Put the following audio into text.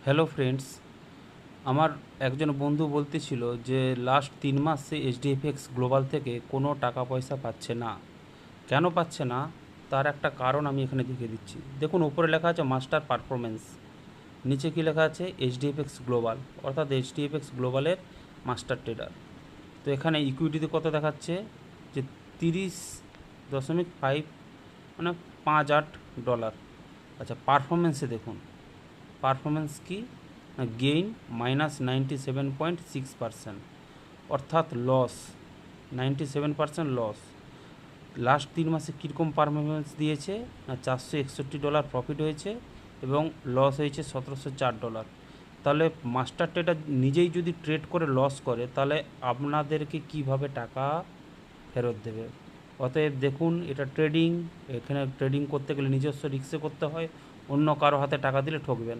Hello friends, আমার একজন বন্ধু বলতেছিল যে লাস্ট 3 মাস সে এইচডিএফএক্স গ্লোবাল থেকে কোনো টাকা পয়সা পাচ্ছে না। কেন পাচ্ছে না তার একটা কারণ আমি এখানে দেখিয়ে দিচ্ছি। দেখুন, উপরে লেখা আছে মাস্টার পারফরমেন্স, নিচে কি লেখা আছে এইচডিএফএক্স গ্লোবাল, অর্থাৎ এইচডিএফএক্স গ্লোবালের মাস্টার ট্রেডার। তো এখানে ইকুইটিতে কত দেখাচ্ছে যে 30.5 মানে $5.8। আচ্ছা, পারফরমেন্সে দেখুন, পারফরমেন্স কি না, গেইন -97.6%, অর্থাৎ লস 97% লস। লাস্ট 3 মাসে কীরকম পারফরমেন্স দিয়েছে না, $461 প্রফিট হয়েছে এবং লস হয়েছে $1704। তাহলে মাস্টার ট্রেডার নিজেই যদি ট্রেড করে লস করে তাহলে আপনাদেরকে কিভাবে টাকা ফেরত দেবে? অতএব দেখুন, এটা ট্রেডিং, এখানে ট্রেডিং করতে গেলে নিজস্ব রিস্কে করতে হয়, অন্য কারো হাতে টাকা দিলে ঠকবেন।